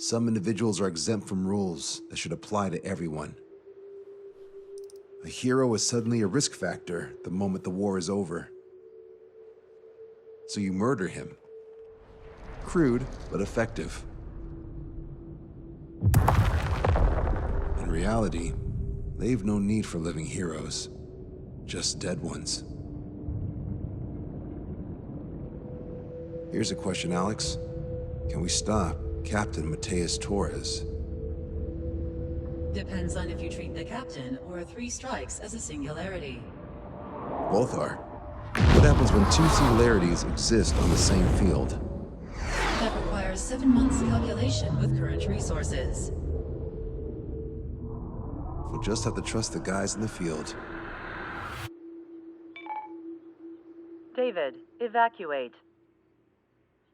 Some individuals are exempt from rules that should apply to everyone. A hero is suddenly a risk factor the moment the war is over. So you murder him. Crude, but effective. In reality, they've no need for living heroes, just dead ones. Here's a question, Alex. Can we stop Captain Mateus Torres? Depends on if you treat the captain or 3 strikes as a singularity. Both are. What happens when 2 singularities exist on the same field? That requires 7 months calculation with current resources. We'll just have to trust the guys in the field. David, evacuate.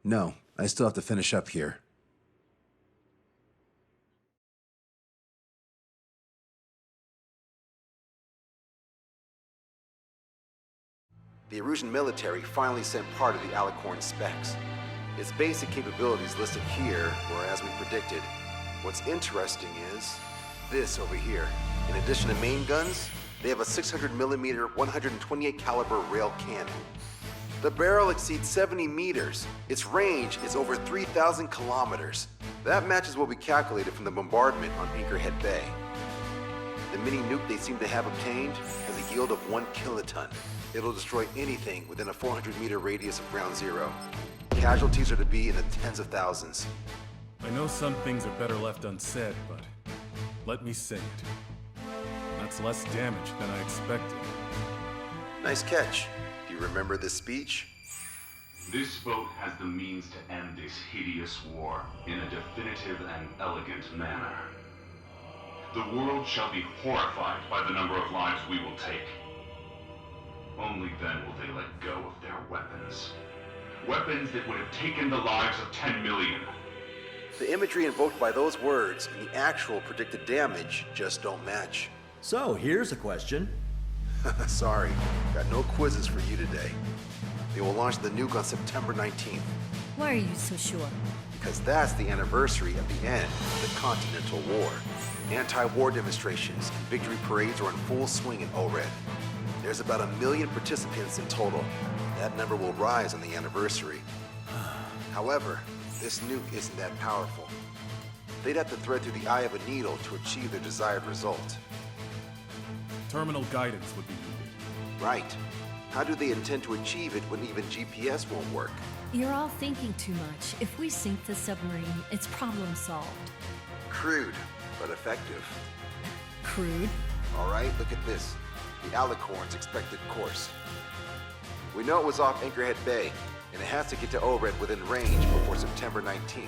No, I still have to finish up here. The Erusian military finally sent part of the Alicorn specs. Its basic capabilities listed here were as we predicted. What's interesting is this over here. In addition to main guns, they have a 600mm 128 caliber rail cannon. The barrel exceeds 70 meters. Its range is over 3,000 kilometers. That matches what we calculated from the bombardment on Anchorhead Bay. The mini nuke they seem to have obtained has a yield of 1 kiloton. It'll destroy anything within a 400-meter radius of ground zero. Casualties are to be in the tens of thousands. I know some things are better left unsaid, but let me say it. That's less damage than I expected. Nice catch. Do you remember this speech? This vote has the means to end this hideous war in a definitive and elegant manner. The world shall be horrified by the number of lives we will take. Only then will they let go of their weapons. Weapons that would have taken the lives of 10 million. The imagery invoked by those words and the actual predicted damage just don't match. So, here's a question. Sorry, got no quizzes for you today. They will launch the nuke on September 19th. Why are you so sure? Because that's the anniversary of the end of the Continental War. Anti-war demonstrations and victory parades are in full swing in ORED. There's about 1 million participants in total. That number will rise on the anniversary. However, this nuke isn't that powerful. They'd have to thread through the eye of a needle to achieve their desired result. Terminal guidance would be needed. Right. How do they intend to achieve it when even GPS won't work? You're all thinking too much. If we sink the submarine, it's problem solved. Crude, but effective. Crude? All right, look at this. The Alicorn's expected course. We know it was off Anchorhead Bay, and it has to get to ORED within range before September 19th.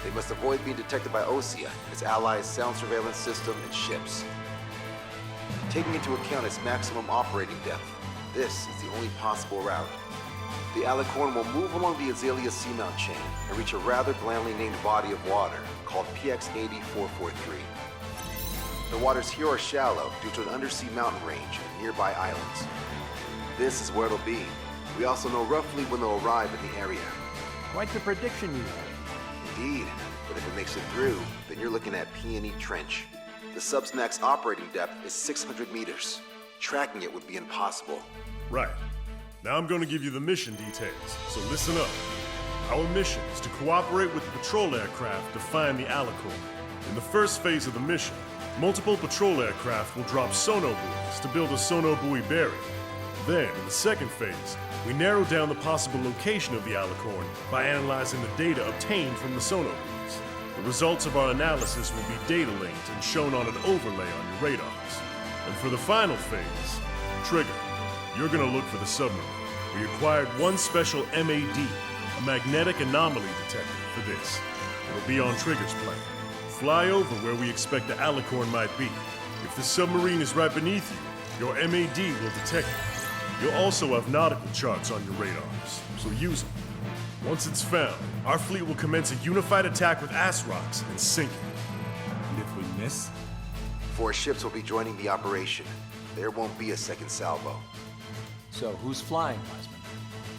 They must avoid being detected by Osea and its allies' sound surveillance system and ships. Taking into account its maximum operating depth, this is the only possible route. The Alicorn will move along the Azalea seamount chain and reach a rather blandly named body of water called PX-80443. The waters here are shallow due to an undersea mountain range and nearby islands. This is where it'll be. We also know roughly when they'll arrive in the area. Quite the prediction you have. Indeed, but if it makes it through, then you're looking at Peony Trench. The Subsnac's operating depth is 600 meters. Tracking it would be impossible. Right. Now I'm going to give you the mission details, so listen up. Our mission is to cooperate with the patrol aircraft to find the Alicorn. In the first phase of the mission, multiple patrol aircraft will drop sonobuoys to build a sonobuoy barrier. Then, in the second phase, we narrow down the possible location of the Alicorn by analyzing the data obtained from the sonobuoys. The results of our analysis will be data linked and shown on an overlay on your radars. And for the final phase, Trigger, you're gonna look for the submarine. We acquired one special MAD, a magnetic anomaly detector, for this. It'll be on Trigger's plane. Fly over where we expect the Alicorn might be. If the submarine is right beneath you, your MAD will detect it. You'll also have nautical charts on your radars, so use them. Once it's found, our fleet will commence a unified attack with ass rocks and sink it. And if we miss? 4 ships will be joining the operation. There won't be a second salvo. So, who's flying, Wiseman?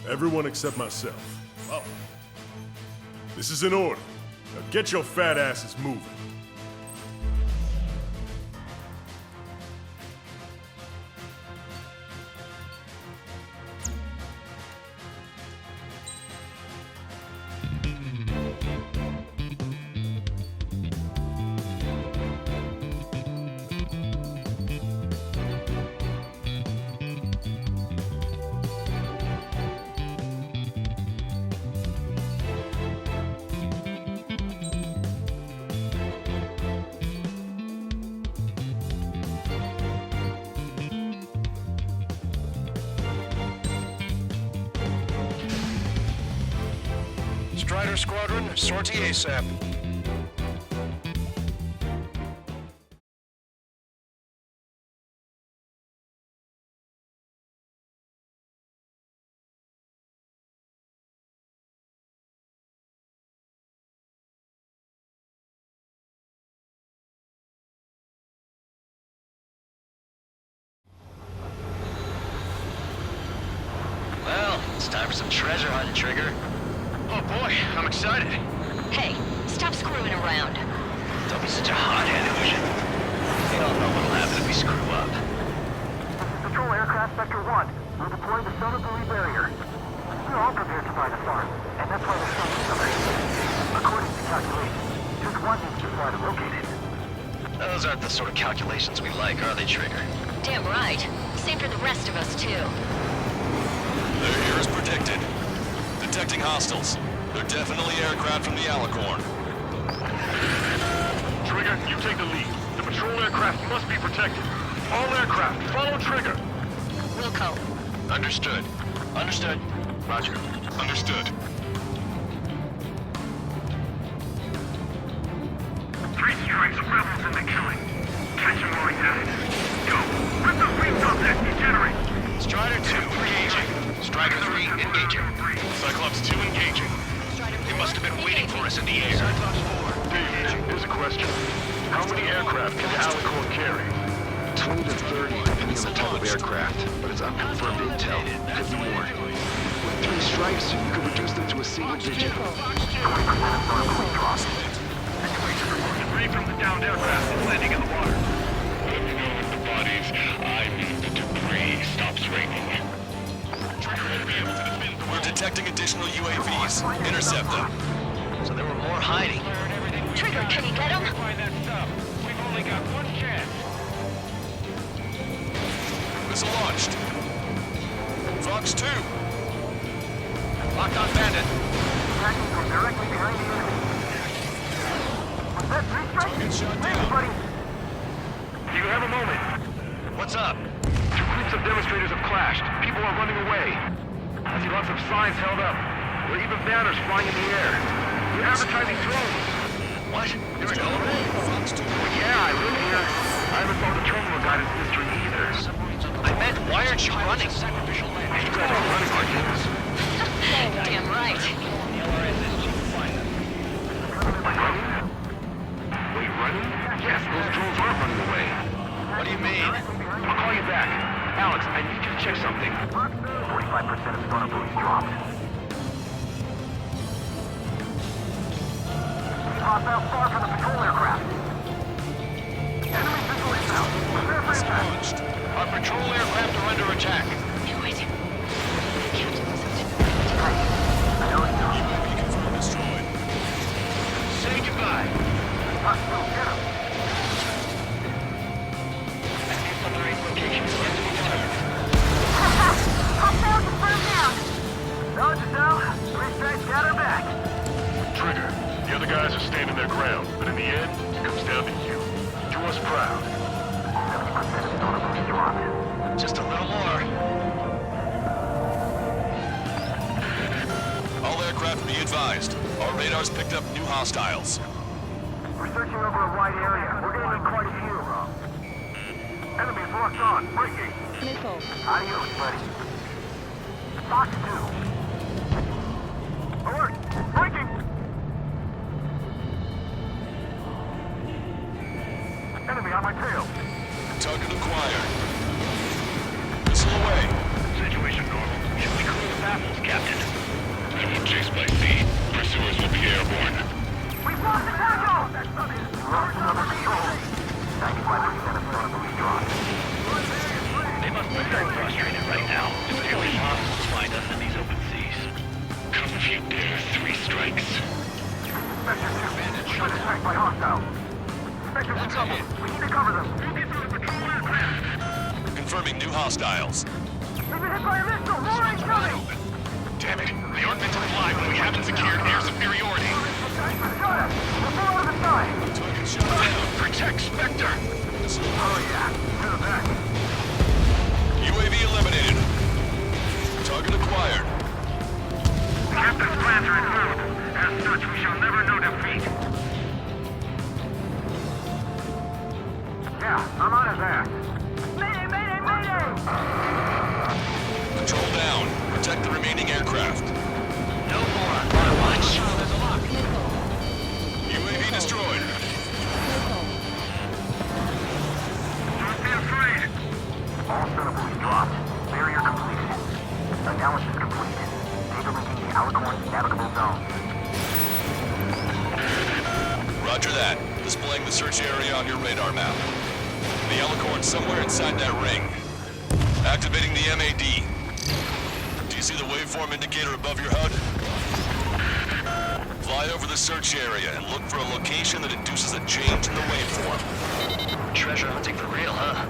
Everyone except myself. Oh. This is in order. Now get your fat asses moving. Strider Squadron, sortie ASAP. Well, it's time for some treasure hunting, Trigger. Oh boy, I'm excited. Hey, stop screwing around. Don't be such a hothead, Ocean. We all know what'll happen if we screw up. Patrol aircraft Sector 1. We're deploying the solar-buoy barrier. We're all prepared to buy the farm, and that's why we're showing something. According to calculations, just one needs to fly to locate it. Those aren't the sort of calculations we like, are they, Trigger? Damn right. Same for the rest of us, too. They're here as predicted. Detecting hostiles. They're definitely aircraft from the Alicorn. Trigger, you take the lead. The patrol aircraft must be protected. All aircraft, follow Trigger. Wilco. Understood. Understood. Roger. Understood. 3 strikes of rebels in the killing. Catch them while he's at it. Go! Rip the wings off that degenerate! Strider 2, engaging. Strider 3, engaging. Cyclops 2 engaging. They must have been waiting for us in the air. Cyclops 4. David, here's a question. How many aircraft can the Alicorn carry? 20 to 30, depending on the type of aircraft, but it's unconfirmed intel. Could be more. With 3 strikes, you could reduce them to a single digit. 20% of starboard drops. Situation reported 3 from the downed aircraft is landing in the water. Let me know if the bodies, I mean the debris, stops raining. Trigger will be able to defend the We're detecting additional UAVs. Intercept them. So there were more hiding. Trigger, can you get him? Find that stuff. We've only got one chance. Missile launched. Fox 2. Locked on Bandit. Tracking from directly behind the enemy. Was that 3 strikes? Target shot Thanks, down. buddy. Do you have a moment? What's up? 2 groups of demonstrators have clashed. People are running away. I see lots of signs held up. There are even banners flying in the air. They're advertising drones. What? You're in Ellery? Fox 2. Well, yeah, I live here. I haven't found a terminal guidance mystery either. I meant, why aren't you running? You guys are running like this. Damn right. Running? Wait, running? Yes, those drones are running away. What do you mean? I'll call you back. Alex, I need you to check something. 45% of sonar buoys dropped. Hostile far from the patrol aircraft. Enemy visual inbound. Prepare for impact. Launched. Our patrol aircraft are under attack. Knew it. UAV confirmed destroyed. Say goodbye. Hostile, get him. Submarine location is yet to be determined. Hostile confirmed down. Dodge us out. 3 strikes, got her back. Trigger, the other guys are standing their ground, but in the end, it comes down to you. Do us proud. 70% of sonar buoys dropped. Just a little more. All aircraft be advised. Our radars picked up new hostiles. We're searching over a wide area. We're gonna need quite a few. Enemies locked on. Breaking. Missile. Adios, buddy. Fox 2. Alert! Breaking! Enemy on my tail. Target acquired. Missile away. Situation normal. Should we clear the baffles, Captain? They were chased by sea. Pursuers will be airborne. We've lost another control. 95% of sonar buoys dropped. They must be very frustrated right now. If any hostiles find us in these open seas. Come if you dare, 3 strikes. Sector 2, we've been attacked by hostiles. Sector 2, we need to cover them. Confirming new hostiles. We've been hit by a missile! More incoming! Damn it. They aren't meant to fly when we haven't secured air superiority. Got us! We'll pull out of the side! Target shot down. Protect Spectre! Oh yeah, to the back. UAV eliminated. Target acquired. Captain's plans are removed. As such, we shall never know defeat. Yeah, I'm on his ass. Mayday, mayday, mayday! Control down. Protect the remaining aircraft. No more on my watch. There's a lock. UAV destroyed. Don't be afraid. All sonar buoys dropped. Barrier completed. Analysis complete. Data linking the Alicorn's navigable zone. Roger that. Displaying the search area on your radar map. The Alicorn's somewhere inside that ring. Activating the MAD. Do you see the waveform indicator above your HUD? Fly over the search area and look for a location that induces a change in the waveform. Treasure hunting for real, huh?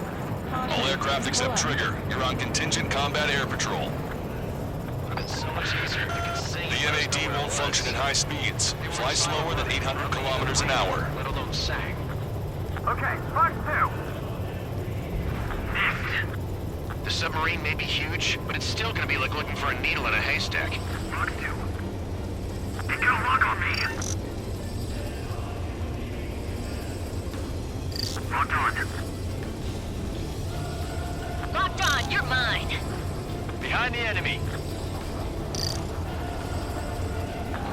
All aircraft except Trigger, you're on contingent combat air patrol. It's so much easier if you can see. The MAD won't function at high speeds. Fly slower than 800 kilometers an hour. Let alone sang. Okay, Fox 2. The submarine may be huge, but it's still gonna be like looking for a needle in a haystack. Fox 2. They got a lock on me. Locked on. Locked on, you're mine. Behind the enemy.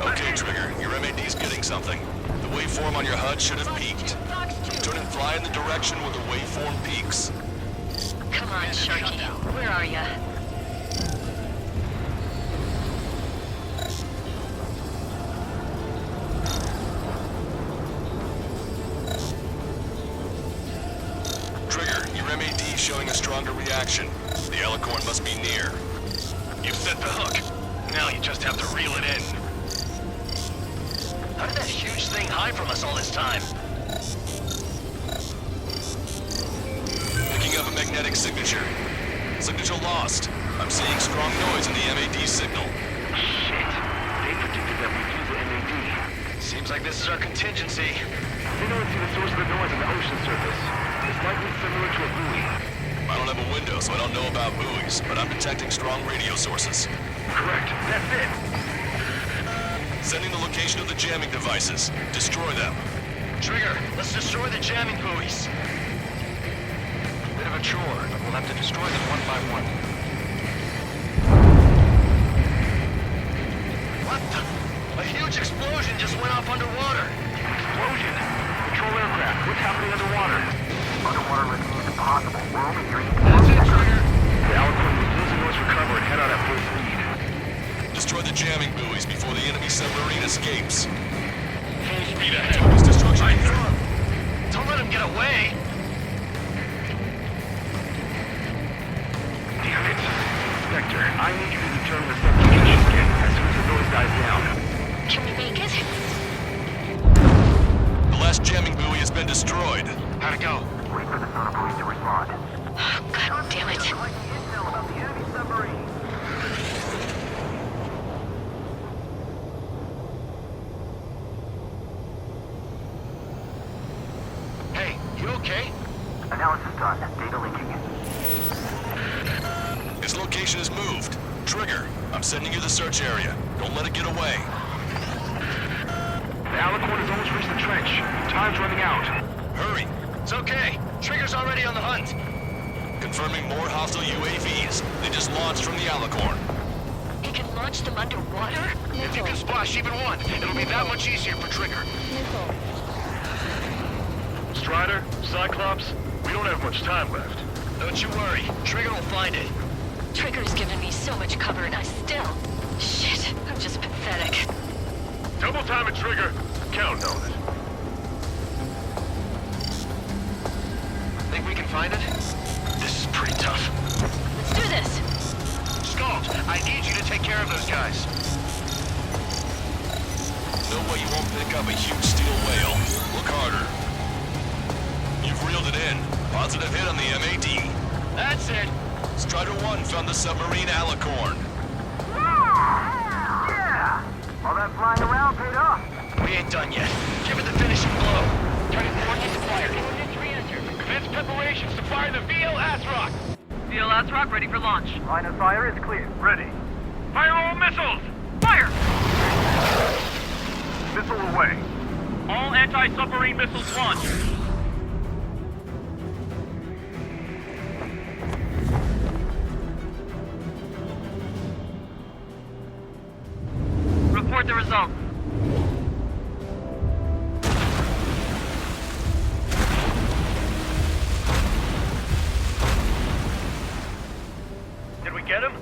Okay, Trigger, your MAD's getting something. The waveform on your HUD should have peaked. Turn and fly in the direction where the waveform peaks. Come on, Sharky. Where are ya? Trigger, your MAD's showing a stronger reaction. The Alicorn must be near. You've set the hook. Now you just have to reel it in. How did that huge thing hide from us all this time? Picking up a magnetic signature. Signature lost. I'm seeing strong noise in the MAD signal. Shit. They predicted that we'd lose the MAD. Seems like this is our contingency. They don't see the source of the noise on the ocean surface. It's likely similar to a buoy. I don't have a window, so I don't know about buoys, but I'm detecting strong radio sources. Correct. That's it. Sending the location of the jamming devices. Destroy them. Trigger, let's destroy the jamming buoys. Bit of a chore, but we'll have to destroy them one by one. What the? A huge explosion just went off underwater. Explosion. Control aircraft. What's happening underwater? Underwater living is impossible. We're only hearing That's it, Trigger. The Alicorn will lose the noise, recover, and head out at full speed. Destroy the jamming buoys before the enemy submarine escapes. Full speed ahead. Focus destruction. Don't let him get away. Damn it. Spectre, I need you to determine the subjugation again as soon as the noise dies down. Can we make it? The last jamming buoy has been destroyed. How'd it go? Wait for the sonar buoys to respond. Oh, God damn it. Intel about the enemy submarine. Hey, you okay? Analysis done. Data linking. Its location is moved. Trigger, I'm sending you the search area. Don't let it get away. The Alicorn has almost reached the trench. Time's running out. Hurry. It's okay. Trigger's already on the hunt. Confirming more hostile UAVs. They just launched from the Alicorn. You can launch them underwater? If you can splash even one, it'll be that much easier for Trigger. Strider, Cyclops, we don't have much time left. Don't you worry. Trigger will find it. Trigger's given me so much cover and I still... Shit, I'm just pathetic. Double time it, Trigger. Count on it. Think we can find it? This is pretty tough. Let's do this! Scald, I need you to take care of those guys. No way you won't pick up a huge steel whale. Look harder. You've reeled it in. Positive hit on the MAD. That's it. Strider 1 found the submarine Alicorn. Yeah! All that flying around paid off. We ain't done yet. Give it the finishing blow. Target coordinates acquired. Coordinates re-entered. Commence preparations to fire the VLS rock. VLS rock ready for launch. Line of fire is clear. Ready. Fire all missiles! Fire! Missile away. All anti-submarine missiles launched. Report the results. Did we get him?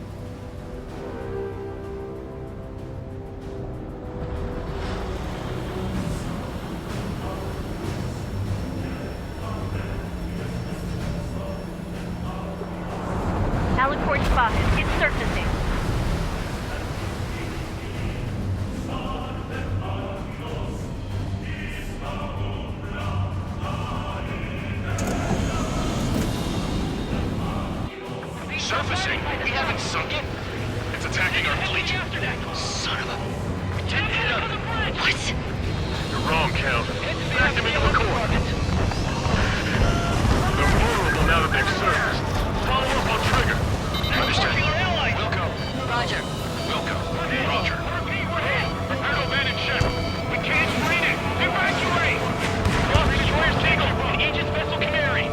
Alicorn spotted. It's surfacing. Surfacing? We haven't sunk it? It's attacking our fleet. Son of a... We didn't hit him. What? You're wrong, Count. Back them into the core. They're vulnerable now that they've surfaced. Follow up on Trigger. Understood. Wilco. Roger. Wilco. Roger. Prepare to abandon ship. We can't screen it. Evacuate! Lost destroyers Eagle and Aegis vessel Canary.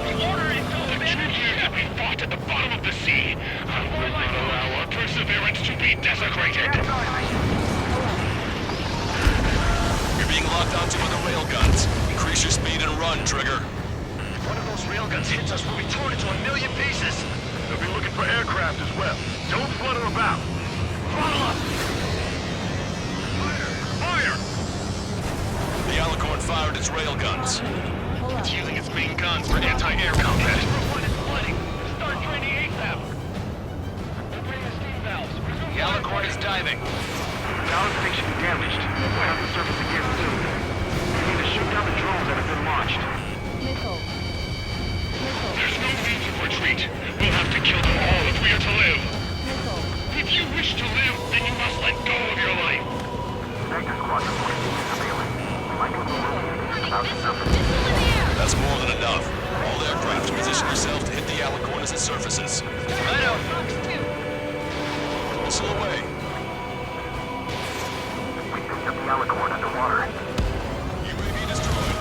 The order is to abandon ship. We fought at the bottom of the sea. I will not allow our perseverance to be desecrated. You're being locked onto one of the railguns. Increase your speed and run, Trigger. If one of those railguns hits us, we'll be torn into a million pieces. They'll be looking for aircraft as well. Don't flutter about. Throttle up! Fire! The Alicorn fired its railguns. It's using its main guns for anti-air combat. Start training ASAP. Opening the steam valves. The Alicorn is diving. Power station damaged. We'll have to surface again soon. We need to shoot down the drones that have been launched. Missile. There's no need to retreat. We'll have to kill them all if we are to live. Missile. If you wish to live, then you must let go of your life. Vector squadron points surveillance. We might be able to locate the cloud surface. That's more than enough. All aircraft position yourself to hit the Alicorn as it surfaces. I know. Missile away. We picked up the Alicorn underwater. UAV destroyed.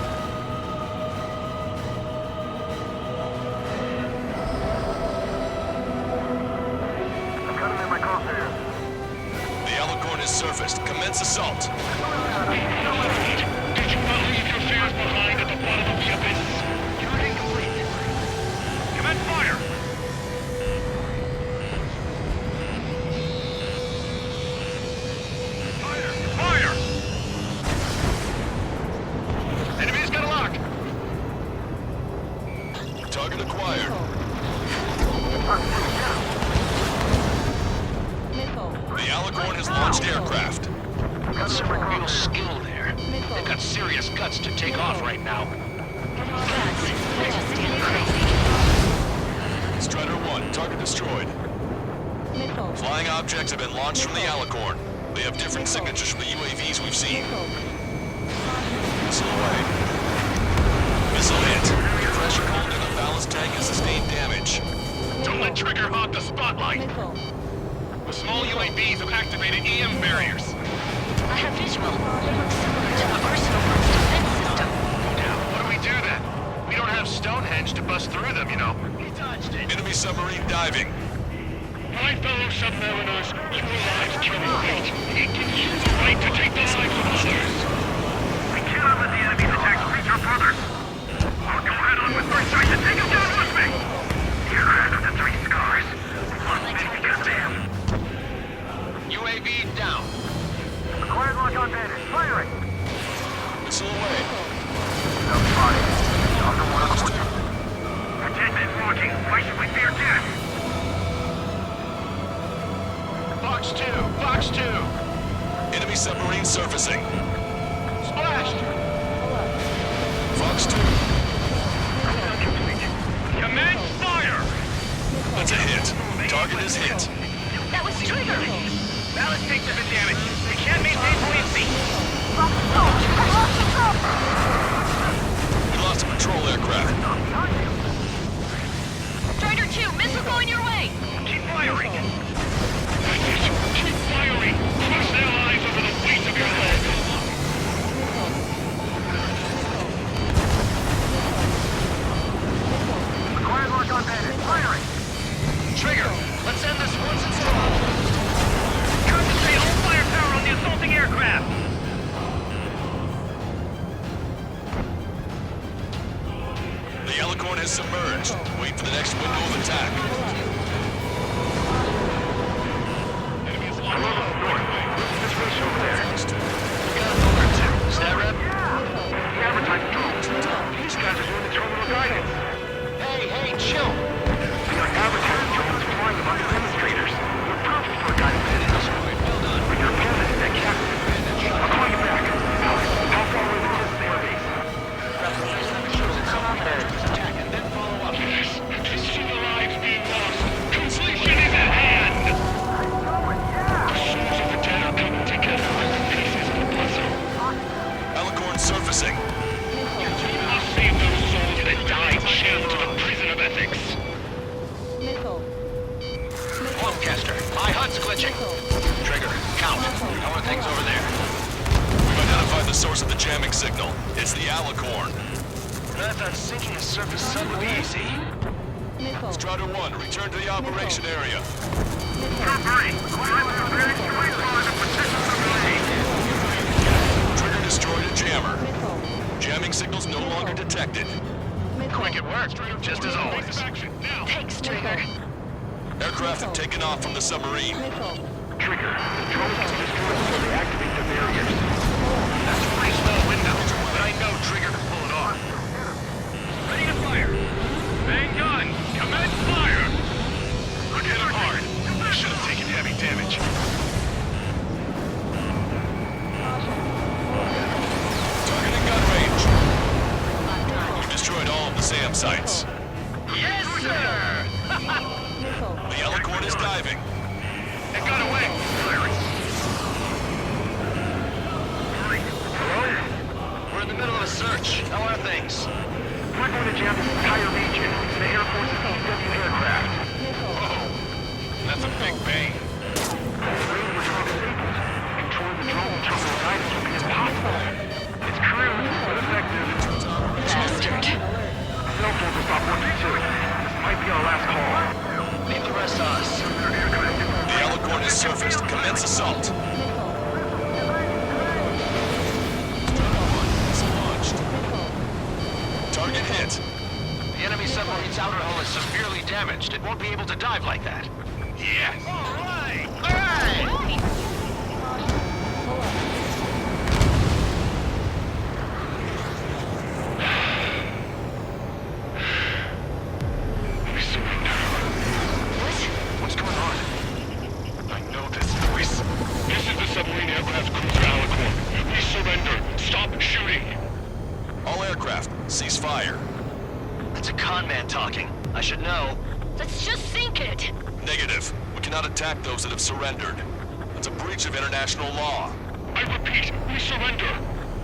I'm cutting in my crosshairs. The Alicorn is surfaced. Commence assault. Did you not leave your fears behind at the bottom of the abyss? Turn incomplete. Commence fire! Fire! Enemy's got a lock. Target acquired. Missile. The Alicorn has launched aircraft. Got some real skill there. They've got serious guts to take off right now. Guts. They're just damn crazy. Strider 1, target destroyed. Missile. Flying objects have been launched from the Alicorn. They have different signatures from the UAVs we've seen. Missile away. Missile hit. Pressure hold in the ballast tank has sustained damage. Don't let Trigger hog the spotlight! Missile. The small UAVs have activated EM barriers. I have visual. They look similar to the Arsenal One's defense system. Now, what do we do then? We don't have Stonehenge to bust through them, you know. He dodged it. Enemy submarine diving. My fellow submariners, your lives carry weight. It gives you the right to take the lives of others. We cannot let the enemy's attacks reach our further. I'll go head on with first sight to take him down with me. The aircraft with the 3 scars. Must be because of him. UAV down. Acquired lock on Fox 2. Enemy submarine surfacing. Splashed! Fox 2. Commence fire! That's a hit. Target is hit. That was Trigger! Ballast tanks have been damaged. We can't maintain buoyancy. We lost a patrol aircraft. Strider 2, missile going your way! Keep firing! Keep firing! Crush their lives over the weight of your head! Acquired mark on bandit. Firing! Trigger, let's end this once and for all. Concentrate all firepower on the assaulting aircraft! The Alicorn has submerged. Wait for the next window of attack. This rush over there. We got an alert too. Stat rep? The advertising drone. These guys are doing the terminal guidance. Hey, chill. The advertising drones flying among the demonstrators. They're perfect for guiding missions. Well done. But your opponent is that captain. I'll call you back. How far away is this airbase? Attack and then follow up. To see the lives being lost. Completion is at hand! The souls of the dead are coming together like the pieces of a puzzle. Alicorn surfacing. You must save those souls that died chained to the prison of ethics. Pulpcaster, my HUD's glitching. Trigger, count. How are things over there? We've identified the source of the jamming signal. It's the Alicorn. I thought sinking a surface sub would be easy. Strider 1, return to the operation area. Trigger destroyed a jammer. Jamming signals no longer detected. Quick at work, just as always. Thanks, Trigger. Aircraft have taken off from the submarine. Trigger. The drones can destroy before they activate the barriers. That's a pretty small window, but I know Trigger can pull it off. Ready to fire! Main gun! Commence fire! Look at him hard! He should have taken heavy damage. Target in gun range. We've destroyed all of the SAM sites. Yes, sir! The Alicorn is diving. It got away! Hello? We're in the middle of a search. How are things? We're going to jam this entire region. The Air Force's EW aircraft. Whoa! That's a big bang. Controlling the drone terminal guidance will be impossible. It's crude, but effective. Bastard. Cell phones will stop working too. This might be our last call. Leave the rest to us. The Alicorn has surfaced. Commence assault. Launched. Target hit. The enemy submarine's outer hull is severely damaged. It won't be able to dive like that. Yes! Alright! Alright! We surrender. What's going on? I know this voice. This is the submarine aircraft cruiser Alicorn. We surrender. Stop shooting. All aircraft, cease fire. That's a con man talking. I should know. Let's just sink it! Negative. We cannot attack those that have surrendered. That's a breach of international law. I repeat, we surrender.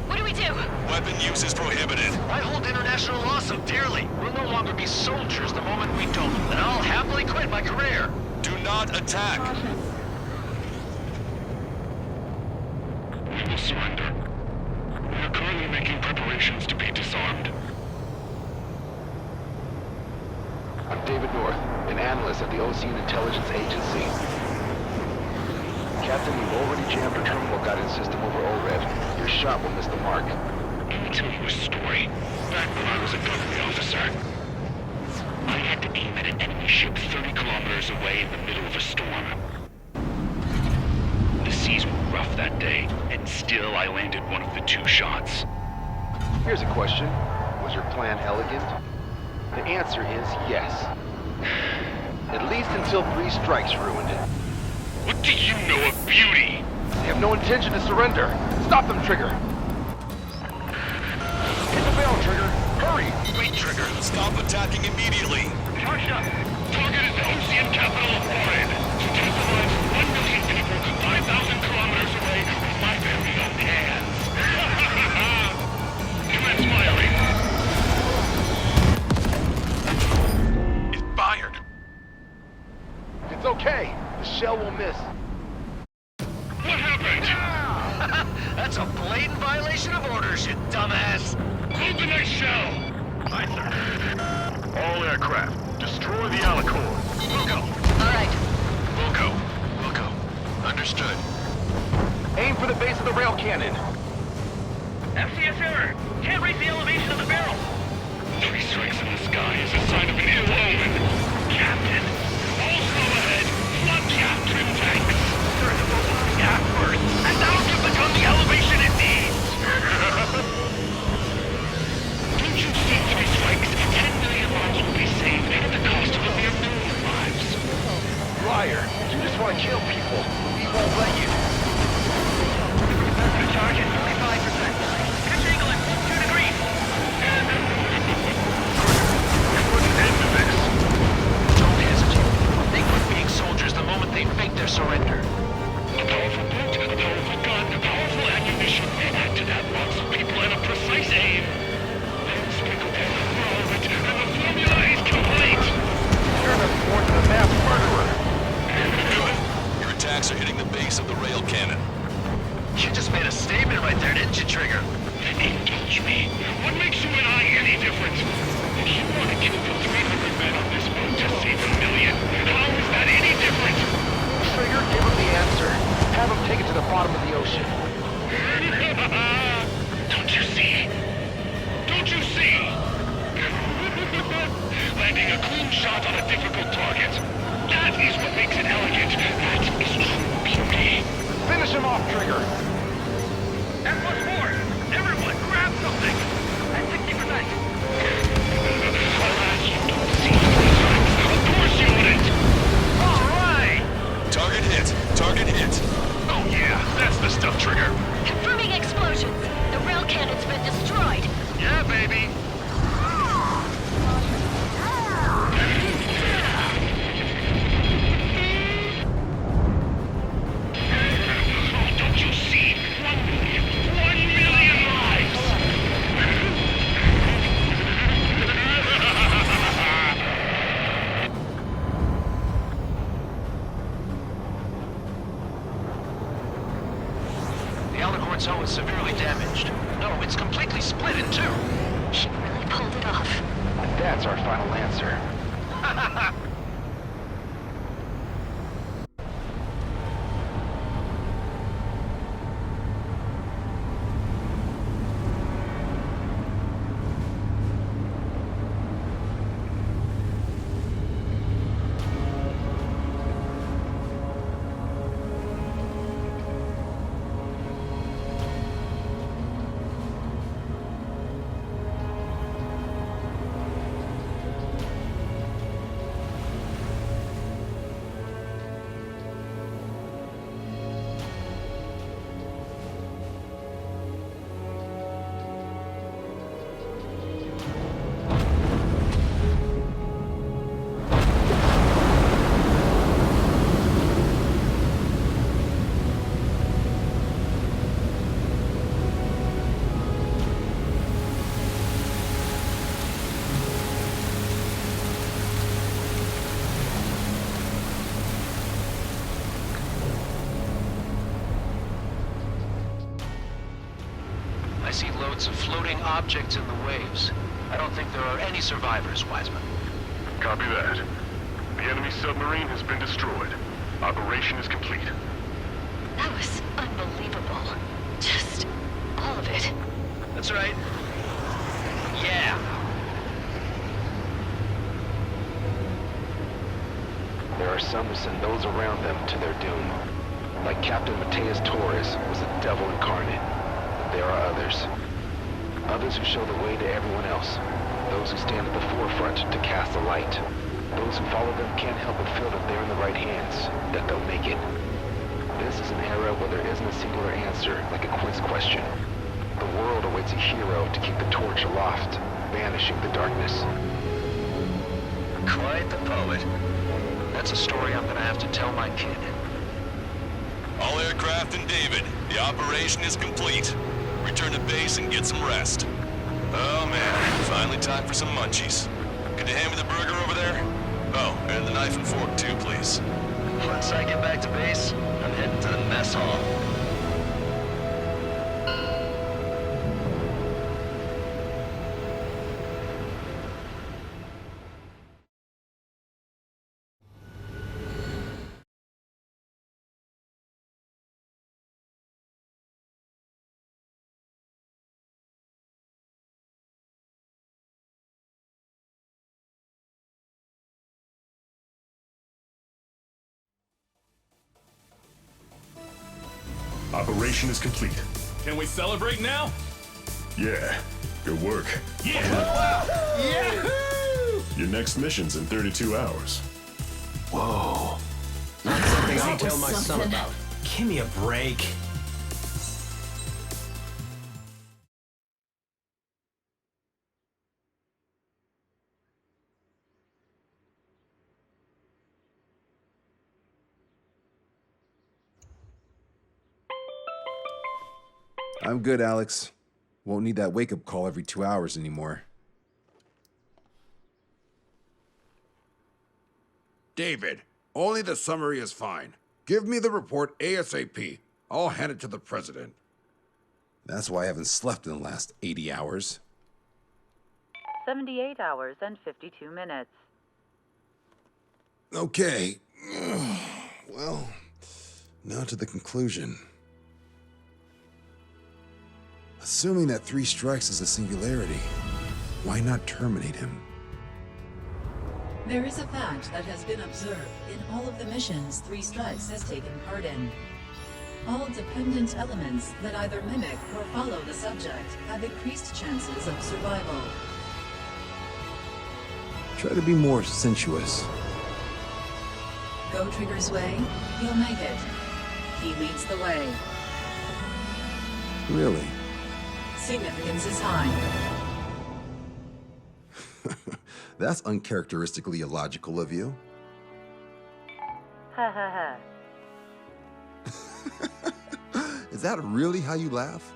What do we do? Weapon use is prohibited. I hold international law so dearly. We'll no longer be soldiers the moment we don't, and I'll happily quit my career. Do not attack. We will surrender. We are currently making preparations to be disarmed. I'm David North, an analyst at the Ocean Intelligence Agency. Captain, we've already jammed our terminal guidance system over ORED. Your shot will miss the mark. Let me tell you a story. Back when I was a gunnery officer, I had to aim at an enemy ship 30 kilometers away in the middle of a storm. The seas were rough that day, and still I landed one of the 2 shots. Here's a question. Was your plan elegant? The answer is yes. At least until 3 strikes ruined it. What do you know of beauty? They have no intention to surrender. Stop them, Trigger. Hit the bell, Trigger. Hurry! Wait, Trigger. Stop attacking immediately. Charged up. Target is the ocean capital of Oregon. Take the lives of 1 million people 5,000 kilometers away with my very own hands. Commence firing. It fired. It's okay. The shell will miss. What happened? That's a blatant violation of orders, you dumbass. Load the next shell. Aye, sir. All aircraft, destroy the Alicorn. Wilco. All right. Wilco. Understood. Aim for the base of the rail cannon. FCS error. Can't raise the elevation of the barrel. 3 strikes in the sky is a sign of an ill omen. Captain, all slow ahead. Flood cap trim tanks. Turn the boat on the gap first, and that'll give the gun the elevation it needs. Don't you see 3 strikes? 10 million lives will be saved at the cost of a mere million lives. Liar. You just want to kill people. We won't let you. The target, 45%. Pitch angle at 2 degrees. Put an end to this. Don't hesitate. They quit being soldiers the moment they fake their surrender. A powerful boat, a powerful gun, a powerful ammunition. Add to that lots of people and a precise aim. Then sprinkle in the orbit, and the formula is complete. You're nothing more than a mass murderer. Your attacks are hitting the base of the rail cannon. You just made a statement right there, didn't you, Trigger? Indulge me. What makes you and I any different? You want to kill the 300 men on this boat to save 1 million. How is that any different? Trigger, give him the answer. Have him take it to the bottom of the ocean. Don't you see? Don't you see? Landing a clean shot on a difficult target. That is what makes it elegant. That is true beauty. Finish him off, Trigger. F+4! Everyone, grab something! At 60%. Alas, you don't see the Of course you wouldn't! All right! Target hit. Oh yeah, that's the stuff, Trigger. Confirming explosions. The rail cannon's been destroyed. Yeah, baby. Oh, don't you see? 1 million! 1 million lives! The Alicorn's hull is severely damaged. No, it's completely split in two. She really pulled it off. And that's our final answer. I see loads of floating objects in the waves. I don't think there are any survivors, Wiseman. Copy that. The enemy submarine has been destroyed. Operation is complete. That was unbelievable. Just all of it. That's right. Yeah. There are some who send those around them to their doom. Like Captain Mateus Torres was a devil incarnate. There are others. Others who show the way to everyone else. Those who stand at the forefront to cast a light. Those who follow them can't help but feel that they're in the right hands, that they'll make it. This is an era where there isn't a singular answer, like a quiz question. The world awaits a hero to keep the torch aloft, banishing the darkness. Quite the poet. That's a story I'm gonna have to tell my kid. All aircraft and David, the operation is complete. Return to base and get some rest. Oh man, finally time for some munchies. Could you hand me the burger over there? Oh, and the knife and fork too, please. Once I get back to base, I'm heading to the mess hall. Operation is complete. Can we celebrate now? Yeah, good work. Yeah! Yahoo! Your next mission's in 32 hours. Whoa. Not something I'll That was tell my son something. about. Give me a break. I'm good, Alex. Won't need that wake-up call every 2 hours anymore. David, only the summary is fine. Give me the report ASAP. I'll hand it to the president. That's why I haven't slept in the last 80 hours. 78 hours and 52 minutes. Okay. Well, now to the conclusion. Assuming that 3 strikes is a singularity, why not terminate him? There is a fact that has been observed in all of the missions 3 Strikes has taken part in. All dependent elements that either mimic or follow the subject have increased chances of survival. Try to be more sensuous. Go Trigger's way, he'll make it. He leads the way. Really? Significance is high. That's uncharacteristically illogical of you. Ha ha ha. Is that really how you laugh?